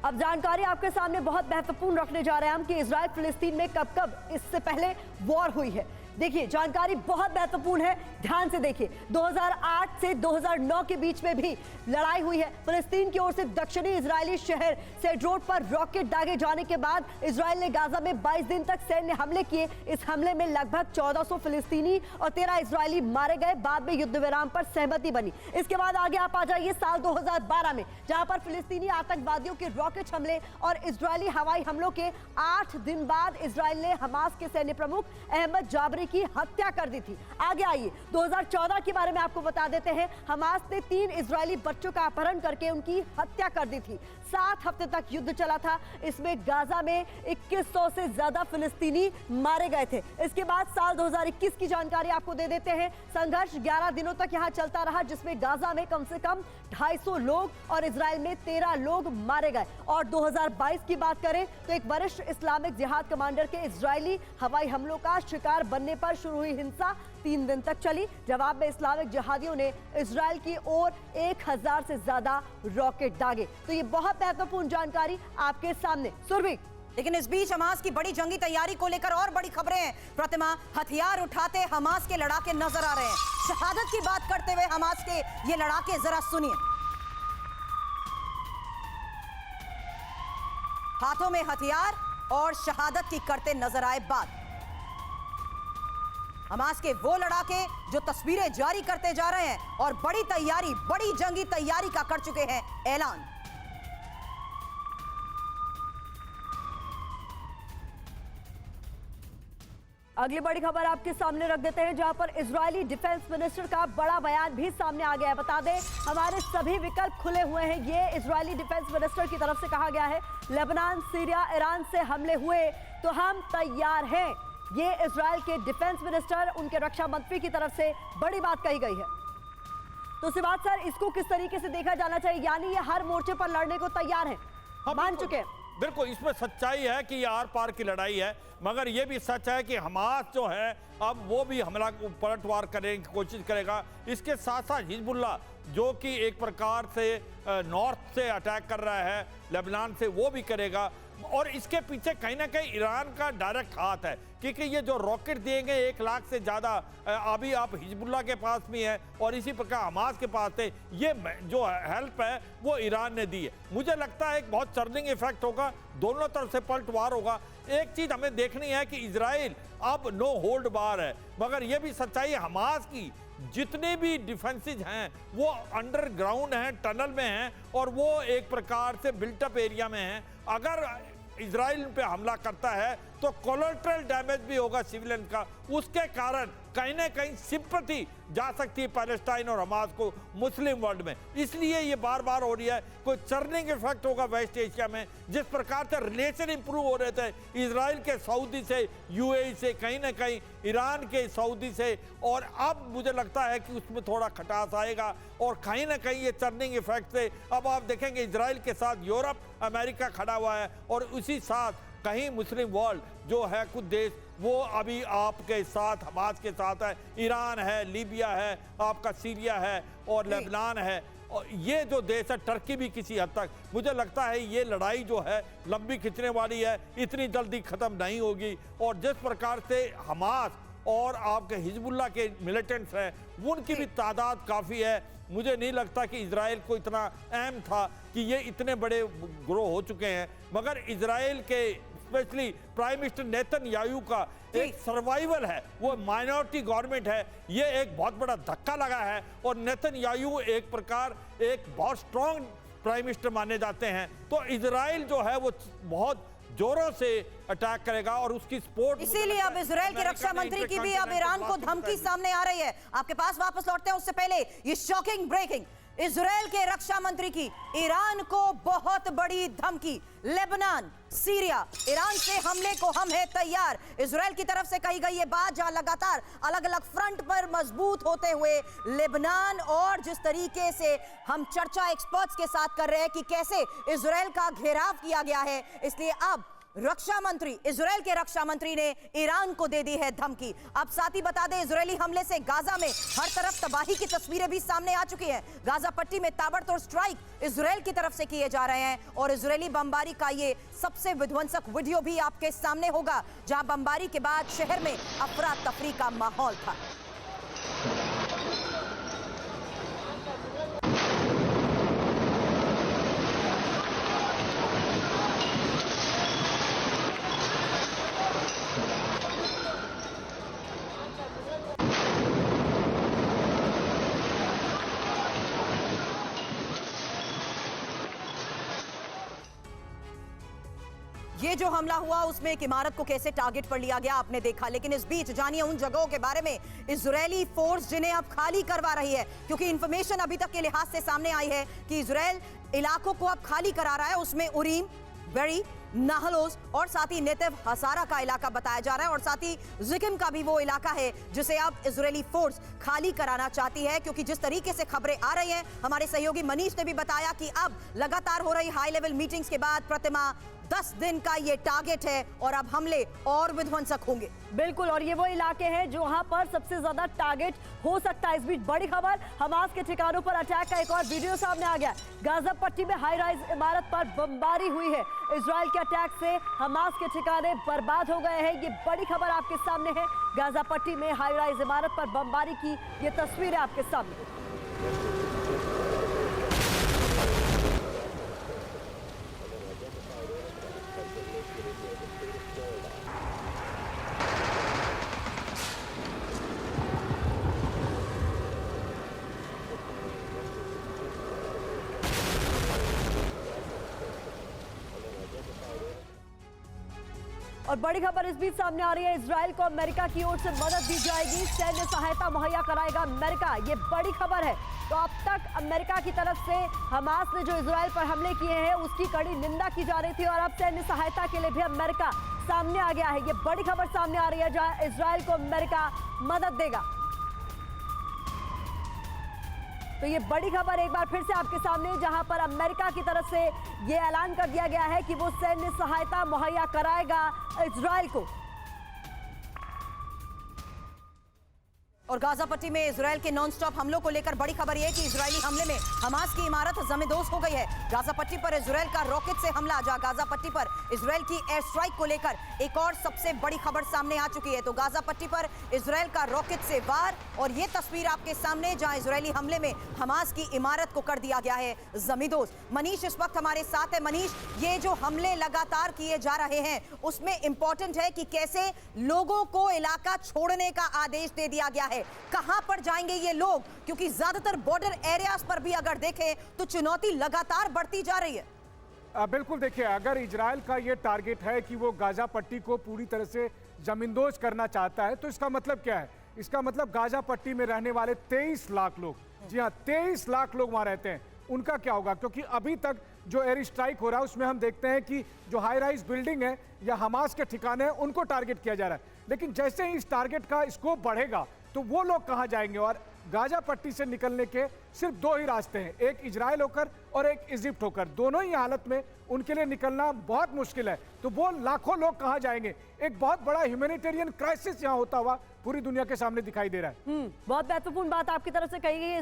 अब जानकारी आपके सामने बहुत महत्वपूर्ण रखने जा रहे हैं हम कि इजराइल फिलिस्तीन में कब कब इससे पहले वॉर हुई है। देखिए जानकारी बहुत महत्वपूर्ण है, ध्यान से देखिए। 2008 से 2009 के बीच में भी लड़ाई हुई है। फिलिस्तीन की ओर से दक्षिणी इजरायली शहर सेड्रोट पर रॉकेट दागे जाने के बाद इजराइल ने गाजा में 22 दिन तक सैन्य हमले किए। इस हमले में लगभग 1400 फिलिस्तीनी और 13 इजरायली मारे गए। बाद में युद्ध विराम पर सहमति बनी। इसके बाद आगे आप आ जाइए साल 2012 में, जहां पर फिलिस्तीनी आतंकवादियों के रॉकेट हमले और इजरायली हवाई हमलों के 8 दिन बाद इजराइल ने हमास के सैन्य प्रमुख अहमद जाबरी की हत्या कर दी थी। आगे आइए 2014 के बारे में आपको बता देते हैं। हमास ने 3 इजरायली बच्चों का अपहरण करके उनकी हत्या कर दी थी। 7 हफ्ते तक युद्ध चला था। इसमें गाजा में 2100 से ज्यादा फिलिस्तीनी मारे गए थे। इसके बाद साल 2021 की जानकारी आपको दे देते हैं। संघर्ष 11 दिनों तक यहां चलता रहा, जिसमें गाजा में कम से कम 250 लोग और इजराइल में 13 लोग मारे गए। और 2022 की बात करें तो एक वरिष्ठ इस्लामिक जिहाद कमांडर के इजरायली हवाई हमलों का शिकार बनने पर शुरू हुई हिंसा 3 दिन तक चली। जवाब में इस्लामिक जिहादियों ने इजराइल की ओर 1000 से ज्यादा रॉकेट दागे। तो ये बहुत महत्वपूर्ण जानकारी आपके सामने। सुरभि, लेकिन इस बीच हमास की बड़ी जंगी तैयारी को लेकर और बड़ी खबरें हैं। प्रतिमा, हथियार उठाते हमास के लड़ाके नजर आ रहे हैं। शहादत की बात करते हुए हमास के ये लड़ाके जरा सुनिए। हाथों में हथियार और शहादत की करते नजर आए बात। हमास के वो लड़ाके जो तस्वीरें जारी करते जा रहे हैं और बड़ी तैयारी, बड़ी जंगी तैयारी का कर चुके हैं ऐलान। अगली बड़ी खबर आपके सामने रख देते हैं, जहां पर इजरायली डिफेंस मिनिस्टर का बड़ा बयान भी सामने आ गया है। बता दें, हमारे सभी विकल्प खुले हुए हैं, ये इजरायली डिफेंस मिनिस्टर की तरफ से कहा गया है। लेबनान, सीरिया, ईरान से हमले हुए तो हम तैयार हैं। ये इजराइल के डिफेंस मिनिस्टर, उनके रक्षा मंत्री की तरफ से बड़ी बात कही गई है। तो सिवात सर, इसको किस तरीके से देखा जाना चाहिए? यानी ये हर मोर्चे पर लड़ने को तैयार है, मान चुके हैं। बिल्कुल, इसमें सच्चाई है कि ये आर पार की लड़ाई है, मगर ये भी सच है कि हमास जो है अब वो भी हमला पलटवार करने की कोशिश करेगा। इसके साथ साथ हिजबुल्लाह जो कि एक प्रकार से नॉर्थ से अटैक कर रहा है, लेबनान से, वो भी करेगा। और इसके पीछे कहीं ना कहीं ईरान का डायरेक्ट हाथ है, क्योंकि ये जो रॉकेट दिए गए 1 लाख से ज़्यादा अभी आप हिजबुल्लाह के पास भी है और इसी प्रकार हमास के पास थे। ये जो हेल्प है वो ईरान ने दी है। मुझे लगता है एक बहुत चर्निंग इफेक्ट होगा, दोनों तरफ से पलटवार होगा। एक चीज़ हमें देखनी है कि इजराइल अब नो होल्ड बार है, मगर ये भी सच्चाई है हमास की जितने भी डिफेंसेज हैं वो अंडरग्राउंड हैं, टनल में हैं और वो एक प्रकार से बिल्टअप एरिया में हैं। अगर इजराइल पे हमला करता है तो कोलैटरल डैमेज भी होगा सिविलियन का। उसके कारण कहीं ना कहीं सिंपैथी जा सकती है पैलेस्टाइन और हमास को मुस्लिम वर्ल्ड में। इसलिए ये बार बार हो रही है, कोई चर्निंग इफेक्ट होगा वेस्ट एशिया में। जिस प्रकार से रिलेशन इंप्रूव हो रहे थे इजराइल के सऊदी से, यूएई से, कहीं ना कहीं ईरान के सऊदी से, और अब मुझे लगता है कि उसमें थोड़ा खटास आएगा और कहीं ना कहीं ये चर्निंग इफेक्ट से अब आप देखेंगे इजराइल के साथ यूरोप, अमेरिका खड़ा हुआ है और उसी साथ कहीं मुस्लिम वर्ल्ड जो है, कुछ देश वो अभी आपके साथ, हमास के साथ है। ईरान है, लीबिया है, आपका सीरिया है और लेबनान है। और ये जो देश है, टर्की भी किसी हद तक, मुझे लगता है ये लड़ाई जो है लंबी खिंचने वाली है, इतनी जल्दी ख़त्म नहीं होगी। और जिस प्रकार से हमास और आपके हिजबुल्लाह के मिलिटेंट्स हैं, उनकी भी तादाद काफ़ी है। मुझे नहीं लगता कि इजराइल को इतना अहम था कि ये इतने बड़े ग्रो हो चुके हैं। मगर इजराइल के स्पेशली प्राइम मिनिस्टर नेतन्याहू का एक सर्वाइवल है, वो माइनॉरिटी गवर्नमेंट है, ये एक बहुत बड़ा धक्का लगा है। और नेतन्याहू एक प्रकार एक बहुत स्ट्रॉन्ग प्राइम मिनिस्टर माने जाते हैं। तो इजराइल जो है वो बहुत जोरों से अटैक करेगा और उसकी सपोर्ट। इसीलिए अब इजराइल के रक्षा मंत्री की भी अब ईरान को धमकी सामने आ रही है। आपके पास वापस लौटते हैं, उससे पहले ये शॉकिंग ब्रेकिंग, इजराइल के रक्षा मंत्री की ईरान को बहुत बड़ी धमकी। लेबनान, सीरिया, ईरान से हमले को हम है तैयार, इजराइल की तरफ से कही गई ये बात, जहां लगातार अलग अलग फ्रंट पर मजबूत होते हुए लेबनान और जिस तरीके से हम चर्चा एक्सपर्ट्स के साथ कर रहे हैं कि कैसे इजराइल का घेराव किया गया है, इसलिए अब रक्षा मंत्री, इजराइल के रक्षा मंत्री ने ईरान को दे दी है धमकी। अब साथ ही बता दें, इजरायली हमले से गाजा में हर तरफ तबाही की तस्वीरें भी सामने आ चुकी हैं। गाजा पट्टी में ताबड़तोड़ स्ट्राइक इजराइल की तरफ से किए जा रहे हैं और इजरायली बमबारी का ये सबसे विध्वंसक वीडियो भी आपके सामने होगा, जहां बमबारी के बाद शहर में अफरा तफरी का माहौल था। ये जो हमला हुआ उसमें एक इमारत को कैसे टारगेट पर लिया गया आपने देखा, लेकिन इस बीच जानिए उन जगहों के बारे में इजरायली फोर्स जिन्हें अब खाली करवा रही है, क्योंकि इंफॉर्मेशन अभी तक के लिहाज से सामने आई है कि इजरायल इलाकों को अब खाली करा रहा है। उसमें उरीम, बेरी, नाहलोस और साथ ही नेतव हसारा का इलाका बताया जा रहा है और साथ ही जिकिम का भी वो इलाका है जिसे अब इजरायली फोर्स खाली कराना चाहती है, क्योंकि जिस तरीके से खबरें आ रही हैं, हमारे सहयोगी मनीष ने भी बताया कि अब लगातार हो रही हाई लेवल मीटिंग्स के बाद प्रतिमा 10 दिन का ये टारगेट है और अब हमले और विध्वंसक होंगे। बिल्कुल, और ये वो इलाके हैं जहां पर सबसे ज्यादा टारगेट हो सकता है। इस बीच बड़ी खबर, हमास के ठिकानों पर अटैक का एक और वीडियो सामने आ गया। गाजा पट्टी में हाई राइज इमारत पर बमबारी हुई है। इजराइल के अटैक से हमास के ठिकाने बर्बाद हो गए हैं। ये बड़ी खबर आपके सामने है। गाजा पट्टी में हाई राइज इमारत पर बमबारी की ये तस्वीरें आपके सामने। और बड़ी खबर इस बीच सामने आ रही है, इजराइल को अमेरिका की ओर से मदद दी जाएगी, सैन्य सहायता मुहैया कराएगा अमेरिका। ये बड़ी खबर है। तो अब तक अमेरिका की तरफ से हमास ने जो इजराइल पर हमले किए हैं उसकी कड़ी निंदा की जा रही थी और अब सैन्य सहायता के लिए भी अमेरिका सामने आ गया है। ये बड़ी खबर सामने आ रही है जहां इजराइल को अमेरिका मदद देगा। तो ये बड़ी खबर एक बार फिर से आपके सामने, जहां पर अमेरिका की तरफ से ये ऐलान कर दिया गया है कि वो सैन्य सहायता मुहैया कराएगा इजराइल को। और गाजा पट्टी में इजराइल के नॉनस्टॉप हमलों को लेकर बड़ी खबर यह है कि इजरायली हमले में हमास की इमारत जमींदोज हो गई है। गाजा पट्टी पर इजराइल का रॉकेट से हमला, जहां गाजा पट्टी पर इजराइल की एयर स्ट्राइक को लेकर एक और सबसे बड़ी खबर सामने आ चुकी है। तो गाजा पट्टी पर इजराइल का रॉकेट से वार और ये तस्वीर आपके सामने, जहां इजरायली हमले में हमास की इमारत को कर दिया गया है जमींदोज। मनीष इस वक्त हमारे साथ है। मनीष, ये जो हमले लगातार किए जा रहे हैं उसमें इंपॉर्टेंट है कि कैसे लोगों को इलाका छोड़ने का आदेश दे दिया गया है। कहां पर जाएंगे ये लोग, क्योंकि ज्यादातर बॉर्डर एरियाज पर भी अगर देखें तो चुनौती लगातार बढ़ती जा रही है। बिल्कुल, देखिए, अगर इजराइल का ये टारगेट है कि वो गाजा पट्टी को पूरी तरह से जमींदोज करना चाहता है, तो इसका मतलब क्या है? इसका मतलब गाजा पट्टी में रहने वाले 23 लाख लोग, जी हाँ 23 लाख लोग वहां रहते हैं, उनका क्या होगा? क्योंकि अभी तक जो एयर स्ट्राइक हो रहा है उसमें हम देखते हैं कि जो हाई राइज बिल्डिंग है या हमास के ठिकाने हैं उनको टारगेट किया जा रहा है, लेकिन जैसे ही इस टारगेट का स्कोप बढ़ेगा तो वो लोग कहां जाएंगे? और गाजा पट्टी से निकलने के सिर्फ 2 ही रास्ते हैं, एक इजराइल होकर और एक इजिप्ट होकर। दोनों ही हालत में उनके लिए निकलना बहुत मुश्किल है। तो वो लाखों लोग कहां जाएंगे? एक बहुत बड़ा ह्यूमैनिटेरियन क्राइसिस यहां होता हुआ पूरी दुनिया के सामने दिखाई दे रहा है। बहुत महत्वपूर्ण बात आपकी तरफ से कही गई है।